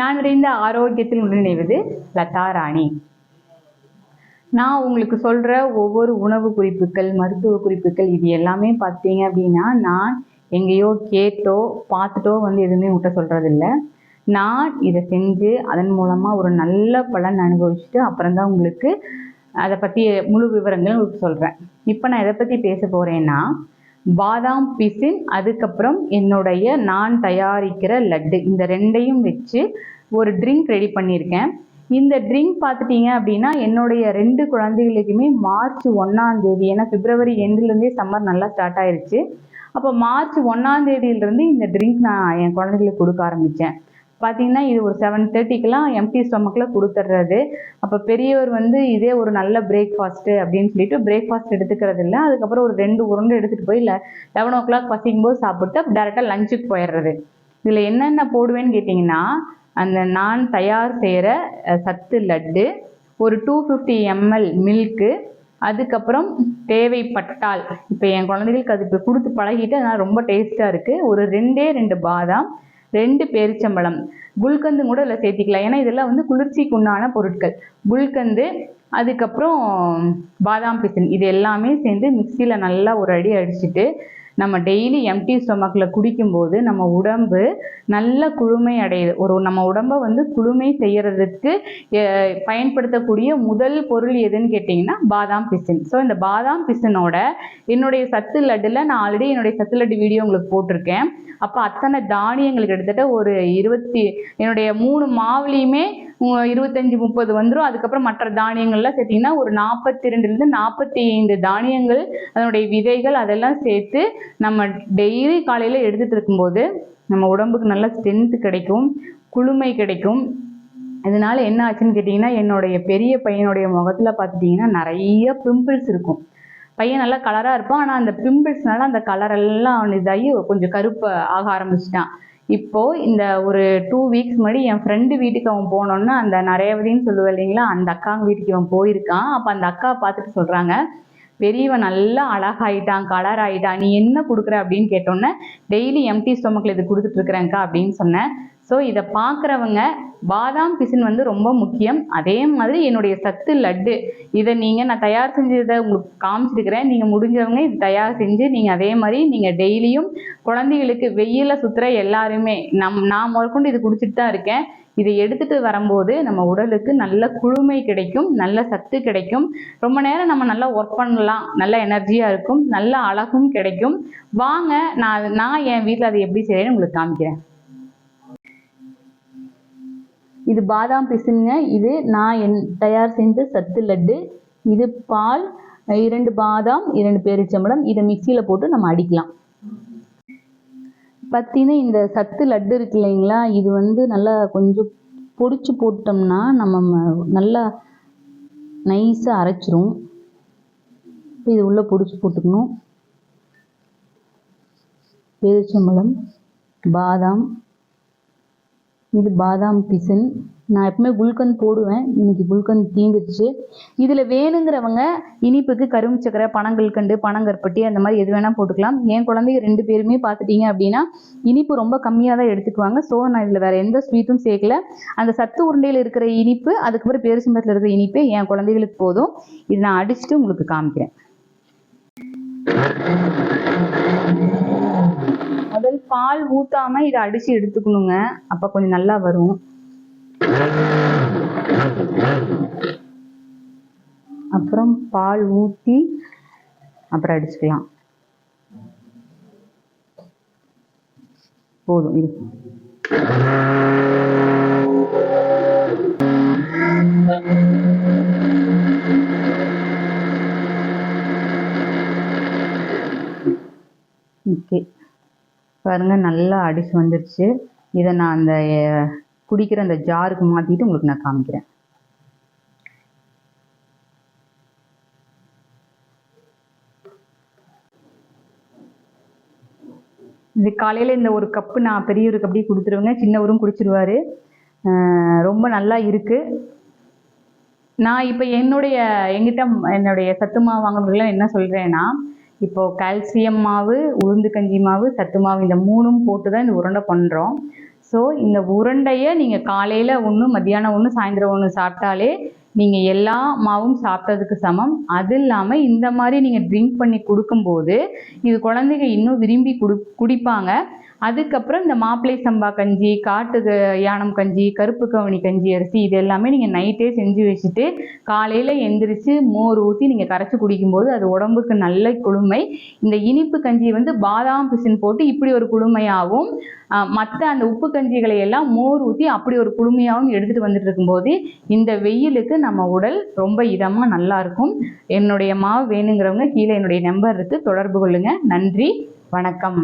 நான் நிறைந்த ஆரோக்கியத்தில் உடனிணைவது லதா ராணி. நான் உங்களுக்கு சொல்கிற ஒவ்வொரு உணவு குறிப்புகள், மருத்துவ குறிப்புகள் இது எல்லாமே பார்த்தீங்க அப்படின்னா, நான் எங்கேயோ கேட்டோ பார்த்துட்டோ எதுவுமே விட்ட சொல்கிறதில்ல. நான் இதை செஞ்சு அதன் மூலமாக ஒரு நல்ல பலன் அனுபவிச்சுட்டு அப்புறம்தான் உங்களுக்கு அதை பற்றி முழு விவரங்கள் உங்களுக்கு சொல்கிறேன். இப்போ நான் எதை பற்றி பேச போகிறேன்னா, பாதாம் பிசின், அதுக்கப்புறம் என்னுடைய நான் தயாரிக்கிற லட்டு, இந்த ரெண்டையும் வச்சு ஒரு ட்ரிங்க் ரெடி பண்ணியிருக்கேன். இந்த ட்ரிங்க் பார்த்துட்டீங்க அப்படின்னா என்னுடைய 2 குழந்தைகளுக்குமே மார்ச் 1ஆம் தேதி, ஏன்னா பிப்ரவரி எண்ட்லேருந்தே சம்மர் நல்லா ஸ்டார்ட் ஆயிடுச்சு. அப்போ மார்ச் 1ஆம் தேதியிலிருந்து இந்த ட்ரிங்க் நான் என் குழந்தைகளுக்கு கொடுக்க ஆரம்பித்தேன். பார்த்தீங்கன்னா இது ஒரு 7:30க்கெலாம் எம்டி ஸ்டொமக்கில் கொடுத்துட்றது. அப்போ பெரியவர் இதே ஒரு நல்ல பிரேக்ஃபாஸ்ட்டு அப்படின்னு சொல்லிட்டு பிரேக்ஃபாஸ்ட் எடுத்துக்கிறது இல்லை. அதுக்கப்புறம் ஒரு 2 உருண்டை எடுத்துகிட்டு போய் 11 o'clock பசிக்கும் போது சாப்பிட்டு டேரெக்டாக லஞ்சுக்கு போயிடுறது. இதில் என்னென்ன போடுவேன்னு கேட்டிங்கன்னா, அந்த நான் தயார் செய்கிற சத்து லட்டு, ஒரு 250 ml மில்க்கு, அதுக்கப்புறம் தேவைப்பட்டால், இப்போ என் குழந்தைகளுக்கு அது இப்போ கொடுத்து பழகிட்டு அதனால் ரொம்ப டேஸ்ட்டாக இருக்குது, ஒரு 2 பாதாம், 2 பேரிச்சம்பழம், குல்கந்து கூட இதில் சேர்த்திக்கலாம். ஏன்னா இதெல்லாம் குளிர்ச்சிக்கு உண்டான பொருட்கள். குல்கந்து, அதுக்கப்புறம் பாதாம் பிசின், இது எல்லாமே சேர்ந்து மிக்சியில் நல்லா ஒரு அடி அடிச்சுட்டு நம்ம டெய்லி எம்டி ஸ்டொமக்கில் குடிக்கும்போது நம்ம உடம்பு நல்ல குளுமை அடையுது. நம்ம உடம்பை குளுமை செய்யறதுக்கு பயன்படுத்தக்கூடிய முதல் பொருள் எதுன்னு கேட்டிங்கன்னா பாதாம் பிசின். ஸோ இந்த பாதாம் பிசினோட என்னுடைய சத்து லட்டில் நான் ஆல்ரெடி என்னுடைய சத்து லட்டு வீடியோ உங்களுக்கு போட்டிருக்கேன். அப்போ அத்தனை தானியங்களுக்கு கிட்டத்தட்ட ஒரு என்னுடைய 3 மாவுலேயுமே 25-30 வந்துடும். அதுக்கப்புறம் மற்ற தானியங்கள்லாம் சேர்த்திங்கன்னா ஒரு 42 - 45 தானியங்கள், அதனுடைய விதைகள் அதெல்லாம் சேர்த்து நம்ம டெய்லி காலையில் எடுத்துகிட்டு இருக்கும்போது நம்ம உடம்புக்கு நல்ல ஸ்ட்ரென்த்து கிடைக்கும், குளுமை கிடைக்கும். இதனால என்ன ஆச்சுன்னு கேட்டிங்கன்னா, என்னுடைய பெரிய பையனுடைய முகத்தில் பார்த்துட்டிங்கன்னா நிறைய பிம்பிள்ஸ் இருக்கும். பையன் நல்லா கலராக இருப்பான், ஆனால் அந்த பிம்பிள்ஸ்னால அந்த கலரெல்லாம் இதாகி கொஞ்சம் கருப்பு ஆக ஆரம்பிச்சிட்டான். இப்போது இந்த ஒரு 2 வீக்ஸ் முன்னாடி என் ஃப்ரெண்டு வீட்டுக்கு அவன் போனோன்னா, அந்த நிறையவதின்னு சொல்லுவேன் இல்லைங்களா, அந்த அக்காங்க வீட்டுக்கு அவன் போயிருக்கான். அப்போ அந்த அக்கா பார்த்துட்டு சொல்கிறாங்க, பெரியவன் நல்லா அழகாயிட்டான், கலர் ஆகிட்டான், நீ என்ன கொடுக்குற அப்படின்னு கேட்டோன்னே, டெய்லி எம்டி ஸ்டொமக்கில் இது கொடுத்துட்ருக்குறேங்க்கா அப்படின்னு சொன்னேன். ஸோ இதை பார்க்குறவங்க பாதாம் பிசின் ரொம்ப முக்கியம். அதே மாதிரி என்னுடைய சத்து லட்டு, இதை நான் தயார் செஞ்சதை உங்களுக்கு காமிச்சிருக்கிறேன். நீங்கள் முடிஞ்சவங்க இது தயார் செஞ்சு நீங்கள் அதே மாதிரி நீங்கள் டெய்லியும் குழந்தைகளுக்கு வெயிலில் சுற்றுற எல்லாருமே, நான் முதற்கொண்டு இது குடிச்சிட்டு தான் இருக்கேன். இதை எடுத்துகிட்டு வரும்போது நம்ம உடலுக்கு நல்ல குளுமை கிடைக்கும், நல்ல சத்து கிடைக்கும், ரொம்ப நேரம் நம்ம நல்லா ஒர்க் பண்ணலாம், நல்ல எனர்ஜியாக இருக்கும், நல்ல அழகும் கிடைக்கும். வாங்க நான் என் வீட்டில் அதை எப்படி செய்யறேன்னு உங்களுக்கு காமிக்கிறேன். இது பாதாம் பிசின்ங்க. இது நான் தயார் செஞ்ச சத்து லட்டு. இது பால், 2 பாதாம், 2 பேரிச்சம்பழம், இதை மிக்சியில் போட்டு நம்ம அடிக்கலாம். பார்த்தீங்கன்னா இந்த சத்து லட்டு இருக்கு இல்லைங்களா, இது நல்லா கொஞ்சம் பொடிச்சு போட்டோம்னா நம்ம நல்லா நைஸாக அரைச்சிரும். இது உள்ளே பொடிச்சு போட்டுக்கணும். பேரிச்சம்பழம், பாதாம், இது பாதாம் பிசின். நான் எப்பவுமே குல்கந்த் போடுவேன், இன்னைக்கு குல்கந்த் தீந்துடுச்சு. இதில் வேணுங்கிறவங்க இனிப்புக்கு கரும்பு சக்கரை, பனங்கல்கண்டு, பனங்கற்பட்டி அந்த மாதிரி எது வேணால் போட்டுக்கலாம். என் குழந்தைங்க 2 பேருமே பார்த்துட்டிங்க அப்படின்னா இனிப்பு ரொம்ப கம்மியாக தான் எடுத்துக்குவாங்க. ஸோ நான் இதில் வேறு எந்த ஸ்வீட்டும் சேர்க்கல. அந்த சத்து உருண்டையில் இருக்கிற இனிப்பு, அதுக்கப்புறம் பேரிச்சம்பழத்தில் இருக்கிற இனிப்பு என் குழந்தைகளுக்கு போதும். இது நான் அடிச்சுட்டு உங்களுக்கு காமிக்கிறேன். முதல் பால் ஊற்றாம இதை அடித்து எடுத்துக்கணுங்க, அப்போ கொஞ்சம் நல்லா வரும். அப்புறம் பால் ஊற்றி அப்புறம் அடிச்சுக்கலாம். போதும் இது. ஓகே பாருங்க, நல்லா அடிச்சு வந்துடுச்சு. இதை நான் அந்த குடிக்கிற அந்த ஜாருக்கு மாற்றிட்டு உங்களுக்கு நான் காமிக்கிறேன். இது காலையில் இந்த ஒரு கப்பு நான் பெரியவருக்கு அப்படியே கொடுத்துருவேங்க, சின்னவரும் குடிச்சிருவார். ரொம்ப நல்லா இருக்குது. நான் இப்போ என்னுடைய சத்து மாவு வாங்குறதுலாம் என்ன சொல்கிறேன்னா, இப்போது கால்சியம் மாவு, உளுந்து கஞ்சி மாவு, சத்து மாவு, இந்த 3ம் போட்டு தான் இந்த உருண்டை பண்ணுறோம். ஸோ இந்த உருண்டையை நீங்கள் காலையில் ஒன்று, மத்தியானம் ஒன்று, சாயந்தரம் ஒன்று சாப்பிட்டாலே நீங்கள் எல்லா மாவும் சாப்பிட்டதுக்கு சமம். அது இல்லாமல் இந்த மாதிரி நீங்கள் ட்ரிங்க் பண்ணி கொடுக்கும்போது இது குழந்தைங்க இன்னும் விரும்பி குடிப்பாங்க. அதுக்கப்புறம் இந்த மாப்பிள்ளை சம்பா கஞ்சி, காட்டு யானம் கஞ்சி, கருப்பு கவுனி கஞ்சி அரிசி இது எல்லாமே நீங்கள் நைட்டே செஞ்சு வச்சுட்டு காலையில் எந்திரிச்சு மோர் ஊற்றி நீங்கள் கரைச்சி குடிக்கும்போது அது உடம்புக்கு நல்ல குளுமை. இந்த இனிப்பு கஞ்சி வந்து பாதாம் பிசின் போட்டு இப்படி ஒரு குளுமையாகவும், மற்ற அந்த உப்பு கஞ்சிகளை எல்லாம் மோர் ஊற்றி அப்படி ஒரு குளுமையாகவும் எடுத்துகிட்டு வந்துட்டு இருக்கும்போது இந்த வெயிலுக்கு நம்ம உடல் ரொம்ப இதமாக நல்லா இருக்கும். என்னுடைய மாவு வேணுங்கிறவங்க கீழே என்னுடைய நம்பர் இருக்குது, தொடர்பு கொள்ளுங்கள். நன்றி, வணக்கம்.